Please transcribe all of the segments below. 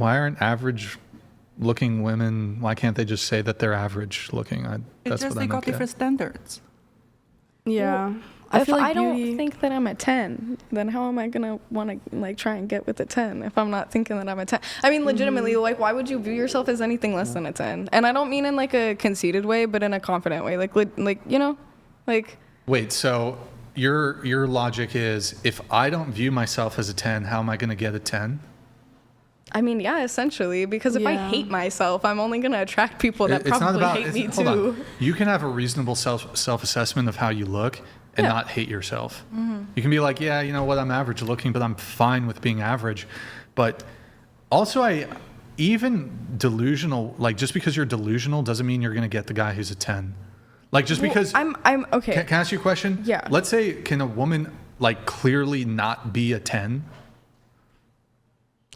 why aren't average looking women, why can't they just say that they're average looking? It's just they got different standards. Yeah. Well, I if feel like I don't beauty- think that I'm a 10, then how am I gonna want to like try and get with a 10 if I'm not thinking that I'm a 10? I mean, legitimately, like, why would you view yourself as anything less than a 10? And I don't mean in like a conceited way, but in a confident way. Like you know, like. Wait, so your logic is if I don't view myself as a 10, how am I going to get a 10? I mean, yeah, essentially, because if I Yeah. hate myself, I'm only gonna attract people that It's not probably about, hate me hold on. too. You can have a reasonable self-assessment of how you look and Yeah. not hate yourself. You can be like, yeah, you know what, I'm average looking, but I'm fine with being average. But also even delusional, like just because you're delusional doesn't mean you're going to get the guy who's a 10. Like just because I'm okay. Can I ask you a question? Yeah. Let's say, can a woman like clearly not be a 10?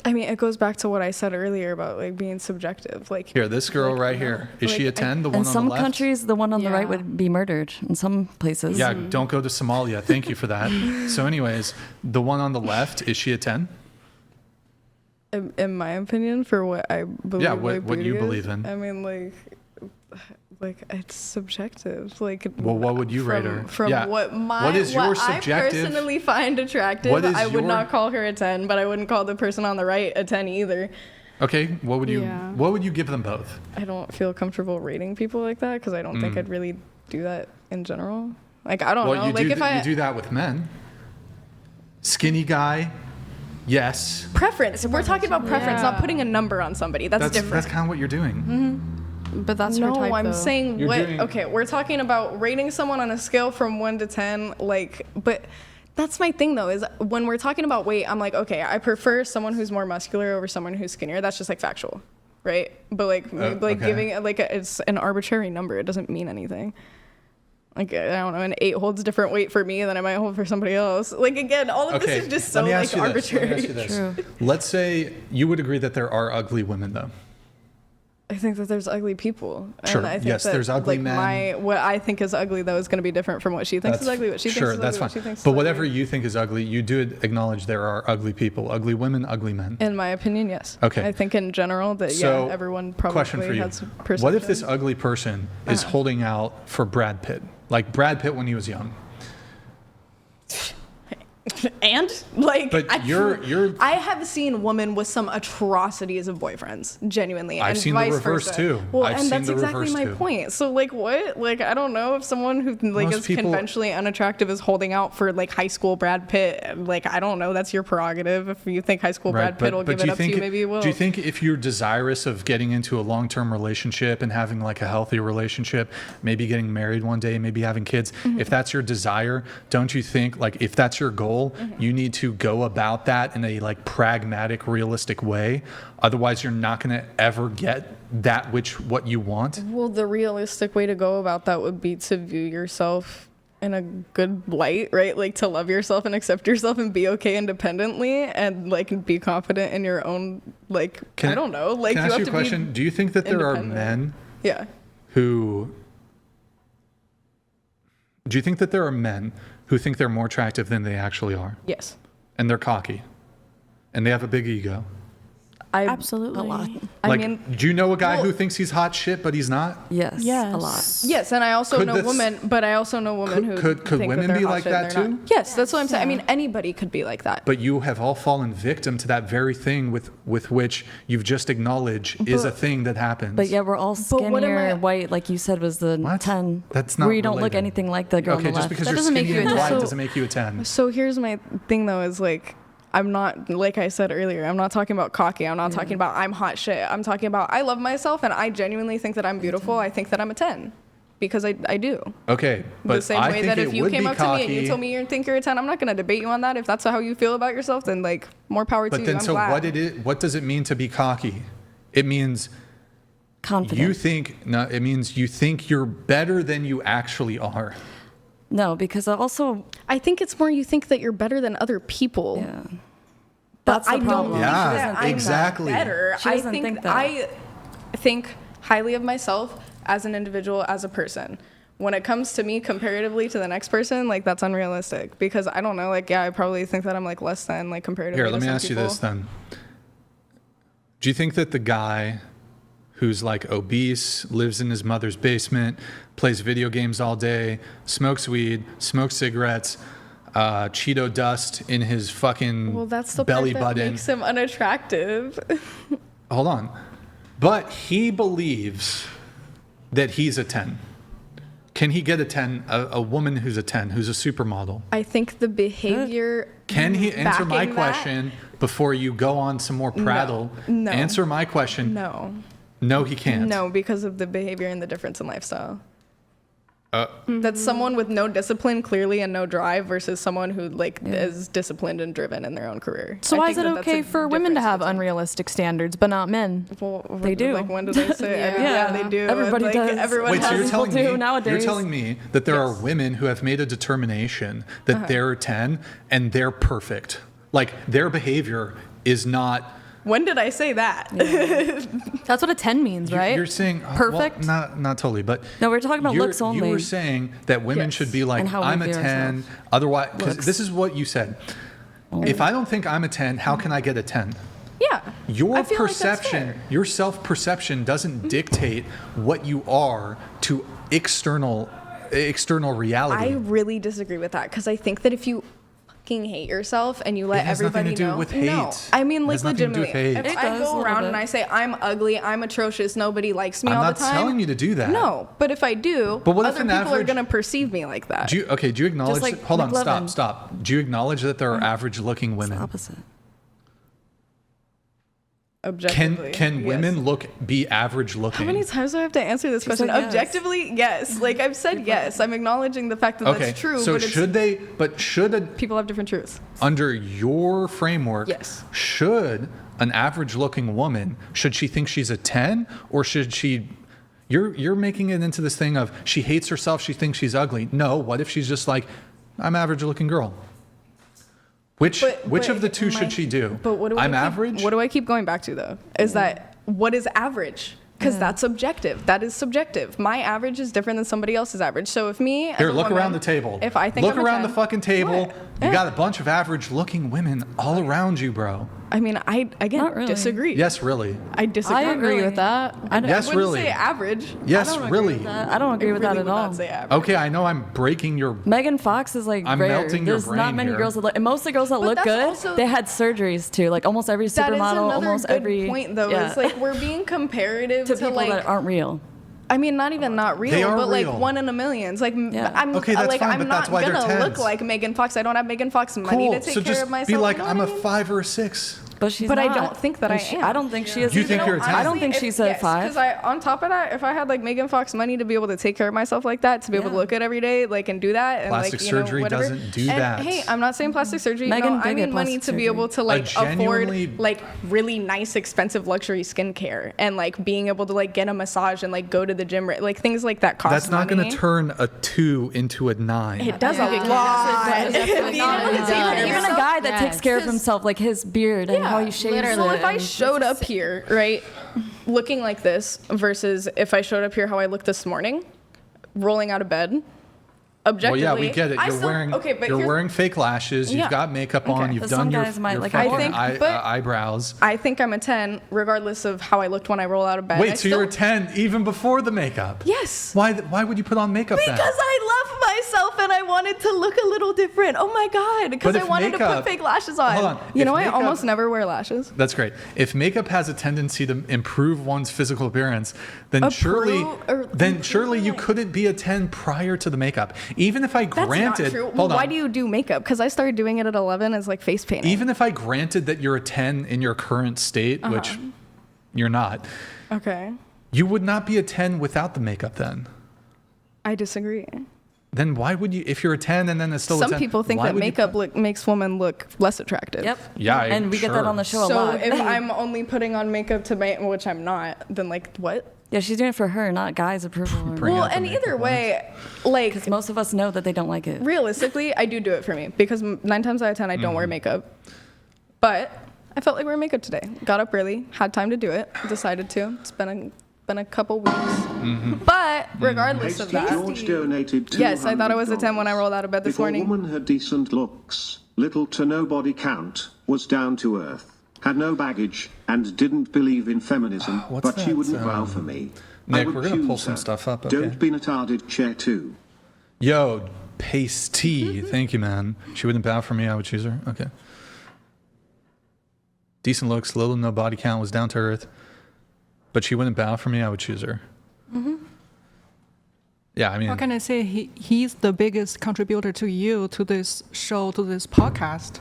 I mean, it goes back to what I said earlier about like being subjective. Like Here, this girl like, right no. here. Is she a Like, 10? The one In on some the left? countries, the one on the right Yeah. would be murdered. In some places. Yeah, don't go to Somalia. Thank you for that. So anyways, the one on the left, is she a 10? In my opinion, for what I believe, Yeah, like, what you beauty believe is, in. I mean, like it's subjective. Like, Well, what would you rate her? From Yeah. what What is your what subjective- I personally find attractive, What is I would your- not call her a 10, but I wouldn't call the person on the right a 10 either. Okay, what would Yeah. you give them both? I don't feel comfortable rating people like that because I don't think I'd really do that in general. Like, I don't know. Well, you Like, do if I you do that with men. Skinny guy, yes. preference, we're talking about preference, Yeah. not putting a number on somebody. That's different. That's kind of what you're doing. But that's her No, type, I'm though. saying You're what? doing- Okay, we're talking about rating someone on a scale from 1 to 10. Like, but that's my thing though. Is when we're talking about weight, I'm like, okay, I prefer someone who's more muscular over someone who's skinnier. That's just like factual, right? But like okay. giving it like it's an arbitrary number. It doesn't mean anything. Like, I don't know, an 8 holds different weight for me than it might hold for somebody else. Like, again, all of Okay, this is just so let me like ask you this. Let me arbitrary. ask you this. True. Let's say you would agree that there are ugly women, though. I think that there's ugly people. Sure, And I think yes, that, there's ugly like, men. What I think is ugly, though, is going to be different from what she thinks is ugly. What she sure, thinks is that's ugly, fine. what she thinks But is whatever ugly. you think is ugly, you do acknowledge there are ugly people, ugly women, ugly men. In my opinion, yes. Okay. I think in general that, So, yeah, everyone probably question for you. has perception. What if this ugly person is Uh-huh. holding out for Brad Pitt? Like Brad Pitt when he was young. And like, But I have seen women with some atrocities of boyfriends, genuinely. I've and seen the vice reverse, versa. too. Well, I've and seen that's the exactly reverse, my too. point. So like, what? Like, I don't know if someone who like Most is people- conventionally unattractive is holding out for like high school Brad Pitt. Like, I don't know. That's your prerogative. If you think high school Brad Pitt will give it up to you, maybe you will. Do you think if you're desirous of getting into a long-term relationship and having like a healthy relationship, maybe getting married one day, maybe having kids, Mm-hmm. if that's your desire, don't you think like if that's your goal, Mm-hmm. you need to go about that in a like pragmatic, realistic way? Otherwise, you're not going to ever get that what you want. Well, the realistic way to go about that would be to view yourself in a good light, right? Like to love yourself and accept yourself and be okay independently and like be confident in your own, like, I don't know. Like, can I you ask have you to a question? Do you think that there are men Yeah. who think they're more attractive than they actually are? Yes. And they're cocky and they have a big ego? Absolutely. A lot. I Like, mean, do you know a guy well- who thinks he's hot shit but he's not? Yes. Yes. A lot. yes, and I also Could know this- women, but I also know women who could think women that they're be hot like shit that and they're not. too? Yes, that's what I'm saying. I mean, anybody could be like that. But you have all fallen victim to that very thing with which you've just acknowledged is a thing that happens. But yeah, we're all But what am skinnier, I- white, like you said, was the What? 10. That's not where you don't look related. anything like the girl Okay, on the just left. because That you're doesn't make skinny you and a white 10. doesn't make you a 10. So here's my thing though, is like, I'm not, like I said earlier, I'm not talking about cocky. I'm not talking about I'm hot shit. I'm talking about I love myself and I genuinely think that I'm beautiful. I think that I'm a 10 because I do. Okay, but The same I way think that it if you would came be up to me and cocky. you told me you think you're a 10, I'm not going to debate you on that. If that's how you feel about yourself, then like more power to But you. then, I'm so glad. what does it mean to be cocky? It means Confident. it means you think you're better than you actually are. No, because also, I think it's more you think that you're better than other people. yeah. But That's the I don't problem. think Yeah, that I'm exactly. better. She doesn't think that. I think highly of myself as an individual, as a person. When it comes to me comparatively to the next person, like that's unrealistic because I don't know, like, yeah, I probably think that I'm like less than like comparatively Here, to let me some ask you people. this then. Do you think that the guy who's like obese, lives in his mother's basement, plays video games all day, smokes weed, smokes cigarettes, Cheeto dust in his fucking Well, that's the belly part that button. makes him unattractive. Hold on. But he believes that he's a 10. Can he get a 10, a woman who's a 10, who's a supermodel? I think the behavior. Can he answer my backing that- question before you go on some more prattle? No. Answer my question. No. No, he can't. No, because of the behavior and the difference in lifestyle. That's someone with no discipline, clearly, and no drive versus someone who is disciplined and driven in their own career. So I why think is it that that's okay a for women to difference have between- unrealistic standards, but not men? Well, They do. Like, when did I say? Yeah. They do. Everybody does. Everyone Wait, so has you're telling people do me nowadays. you're telling me that there are women who have made a determination that they're a 10 and they're perfect. Like their behavior is not. When did I say that? That's what a 10 means, right? You're saying perfect. Well, not totally, but No, we're talking about looks only. You were saying that women Yes. should be like, And how we I'm a view 10. ourselves. Otherwise, because Looks. this is what you said. If I don't think I'm a 10, how can I get a 10? Yeah. Your I feel like that's perception, fair. your self-perception doesn't dictate what you are to external reality. I really disagree with that because I think that if you fucking hate yourself and you let It has nothing everybody to do know, with no, hate. I mean It like has nothing to do with legitimately, hate. if It I does a go little around bit. and I say I'm ugly, I'm atrocious, nobody likes me I'm all not the time. telling you to do that. No, but if I do, But what if other an people are average- gonna perceive me like that. Do you acknowledge? like Hold on, McLovin. stop. Do you acknowledge that there are average-looking women? Opposite. Objectively, Can yes. women be average-looking? How many times do I have to answer this question? said yes. Objectively, yes. Like I've said yes. I'm acknowledging the fact that Okay, that's true. so but it's, should people have different truths? under your framework, Yes. should an average-looking woman, should she think she's a 10, or should she? You're making it into this thing of she hates herself, she thinks she's ugly. No, what if she's just like, I'm average-looking girl? Which of the two should she do? But what do I'm I keep, average. What do I keep going back to though? Is that what is average? Because that's subjective. That is subjective. My average is different than somebody else's average. So if me, as Here, a look woman, around the table. If I think look I'm a around 10, the fucking table, what? you Yeah. got a bunch of average-looking women all around you, bro. I mean, I again Not really. disagree. Yes, really. I disagree. I agree with that. I don't, Yes, I wouldn't really. say average. Yes, I don't agree really. with that. I don't agree I with really that at would all. not say average. Okay, I know I'm breaking your. Megan Fox is like I'm rare. melting your There's brain not many here. girls that look, and most of the girls that But look that's good, also- they had surgeries too. Like almost every That is supermodel, another almost good every point though. yeah, It's like we're being comparative to to, people like that aren't real. I mean, not even not real, They are but like real. 1 in a million. It's like Yeah. I'm Okay, that's like fine, I'm but not that's why they're gonna look 10s. like Megan Fox. I don't have Megan Fox money Cool. to take So care just of myself. be like, you know I'm what a I mean? 5 or a 6. But she's But I not. don't think that And I she- am. I don't think she is. You think either. you're a 10? I don't think she's a Because 5. on top of that, if I had like Megan Fox money to be able to take care of myself like that, to be able to Yeah. look at every day, like and do that, and Plastic like you know surgery whatever. doesn't do And, that. Hey, I'm not saying plastic surgery. Megan No, I did get mean money plastic to be surgery. able to like genuinely- afford like really nice, expensive luxury skincare, and like being able to like get a massage and like go to the gym, like things like that cost That's not money. going to turn a 2 into a 9. It does Yeah. a lot. Yes, it does. Being able to take care of Even yourself. a guy that Yes. takes care of himself, like his beard and how he shaves literally. it. So if I and- showed up here, right, looking like this, versus if I showed up here how I looked this morning, rolling out of bed, Well, objectively. yeah, we get it. I You're still- wearing okay, but you're here's- wearing fake lashes. You've Yeah. got makeup on. Okay. You've But done some your, guys might your like fucking I think- but- eyebrows. I think I'm a 10, regardless of how I looked when I roll out of bed. I Wait, so you're a still- 10 even before the makeup? Yes. Why would you put on makeup then? Because I love myself and I wanted to look a little different. Oh my God. Because But I if wanted to makeup- put fake lashes on. Hold on. You If know, I makeup- almost never wear lashes. That's great. If makeup has a tendency to improve one's physical appearance, then surely you couldn't be a 10 prior to the makeup. Even if I That's granted, not true. hold on. Why do you do makeup? Because I started doing it at 11 as like face painting. Even if I granted that you're a 10 in your current state, Uh-huh. which you're not, Okay. you would not be a 10 without the makeup then. I disagree. Then why would you, if you're a 10 and then it's still a 10? Some people think why that would you makeup put- makes women look less attractive. Yep. Yeah, and we get that sure. on the show a So lot. if I'm only putting on makeup to make, which I'm not, then like what? yeah, she's doing it for her, not guys' approval. Bring Well, out the and makeup either ones. way, like Because most of us know that they don't like it. realistically, I do it for me because 9 times out of 10 I don't Mm-hmm. wear makeup. But I felt like wearing makeup today. Got up early, had time to do it, decided to. It's been a couple weeks. Mm-hmm. But regardless of Hasty that, George donated yes, I thought I was a 10 when I $200. rolled out of bed this If a morning. woman had decent looks, little to no body count, was down to earth, had no baggage, and didn't believe in feminism, What's but she that, wouldn't vow for me. I Nick, would we're gonna pull choose some her. stuff up, okay? Don't be retarded, chair 2. Yo, Pasty. Thank you, man. She wouldn't bow for me. I would choose her. Okay. Decent looks, little to no body count, was down to earth. But she wouldn't bow for me. I would choose her. Yeah, I mean, What can I say? He's the biggest contributor to you, to this show, to this podcast.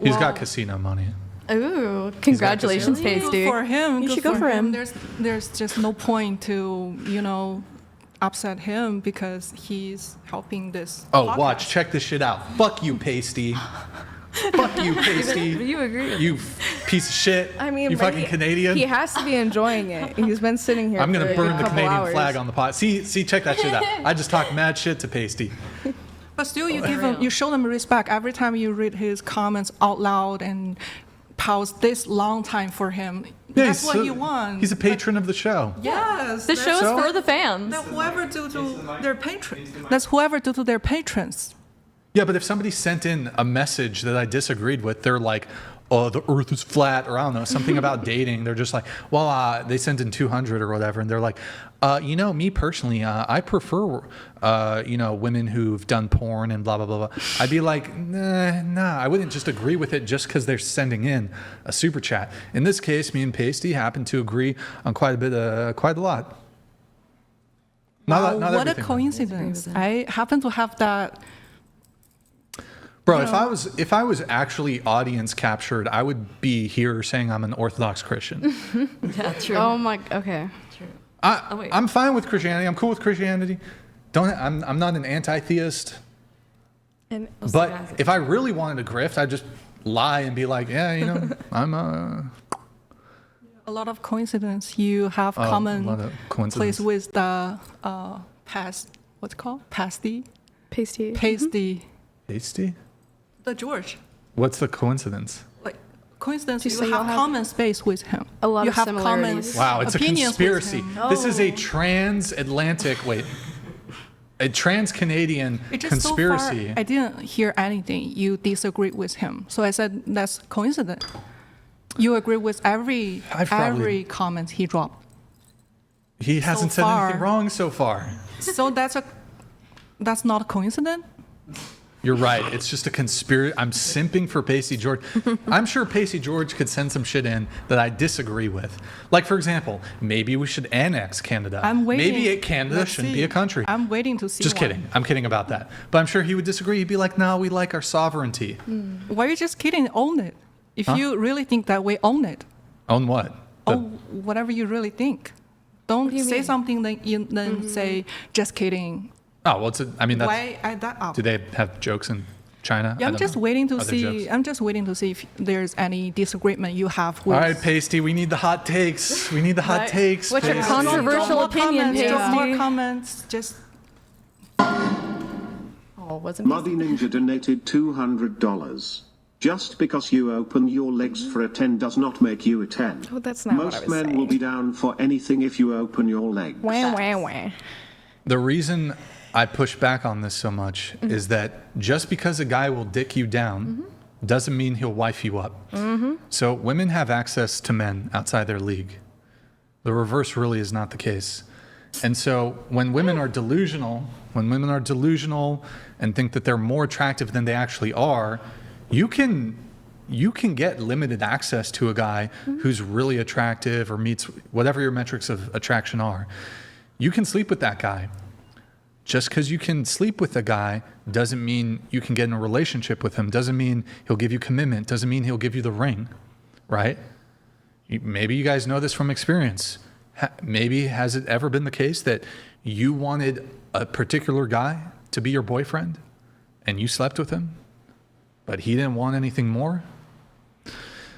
he's got casino money. Ooh, congratulations, Good Pasty. for him. You good should go for him. There's just no point to, upset him because he's helping this. Oh, podcast. watch. Check this shit out. Fuck you, Pasty. Fuck you, Pasty. You agree with You piece of shit. I mean, you but fucking Canadian. He has to be enjoying it. He's been sitting here. I'm for gonna a burn good the couple Canadian hours. flag on the pot. See, check that shit out. I just talk mad shit to Pasty. But still, you show them respect every time you read his comments out loud and pause this long time for him. Yeah, That's what you want. He's a patron of the show. Yes. The show's So- for the fans. That whoever do to their patrons. That's whoever do to their patrons. Yeah, but if somebody sent in a message that I disagreed with, they're like, oh, the earth is flat, or I don't know, something about dating. They're just like, well, they sent in 200 or whatever. And they're like, me personally, I prefer, women who've done porn and blah, blah, blah, blah. I'd be like, nah, I wouldn't just agree with it just because they're sending in a super chat. In this case, me and Pasty happen to agree on quite a lot. Not What a everything, though. coincidence. I happen to have that. Bro, if I was actually audience captured, I would be here saying I'm an Orthodox Christian. Yeah, true. Oh my. Okay. wait. I'm fine with Christianity. I'm cool with Christianity. I'm not an anti-theist. And But if I really wanted to grift, I'd just lie and be like, yeah, I'm A lot of coincidence. You have a lot common of coincidence. place with the what's it called? Pasty? Pasty. Pasty. Pasty? The George. What's the coincidence? Like coincidence, You you say have y'all have common space with him. A lot you of have similarities. Wow, it's a opinions with conspiracy. him. This is a transatlantic, a trans-Canadian It just conspiracy. So far, I didn't hear anything. You disagreed with him, so I said that's coincidence. You agree with every comment he dropped. He hasn't said far. anything wrong so far. So that's not a coincidence. You're right. It's just a conspiracy. I'm simping for Pacey George. I'm sure Pacey George could send some shit in that I disagree with. Like, for example, maybe we should annex Canada. I'm waiting. Maybe Canada Let's shouldn't see. be a country. I'm waiting to see. Just one. kidding. I'm kidding about that. But I'm sure he would disagree. He'd be like, no, we like our sovereignty. Why are you just kidding? Own it. If you really think that way, own it. Own what? Own whatever you really think. Don't you say mean? something that you then say, just kidding. Oh, well, that's... Why add that up? Do they have jokes in China? Yeah, I I'm don't just know. waiting to Are there see. jokes? I'm just waiting to see if there's any disagreement you have with. All right, Pasty, we need the hot takes. We need the hot Right. takes. What's your Pasty. controversial More opinion, comments, just more Pasty? comments. Just Oh, wasn't. Muddy Ninja donated $200. Just because you open your legs for a 10 does not make you a 10. Oh, that's not what I Most was men saying. will be down for anything if you open your legs. Wah, wah, wah. The reason I push back on this so much is that just because a guy will dick you down doesn't mean he'll wife you up. So women have access to men outside their league. The reverse really is not the case. And so when women are delusional, and think that they're more attractive than they actually are, you can get limited access to a guy who's really attractive or meets whatever your metrics of attraction are. You can sleep with that guy. Just because you can sleep with a guy doesn't mean you can get in a relationship with him, doesn't mean he'll give you commitment, doesn't mean he'll give you the ring, right? Maybe you guys know this from experience. Maybe has it ever been the case that you wanted a particular guy to be your boyfriend and you slept with him, but he didn't want anything more?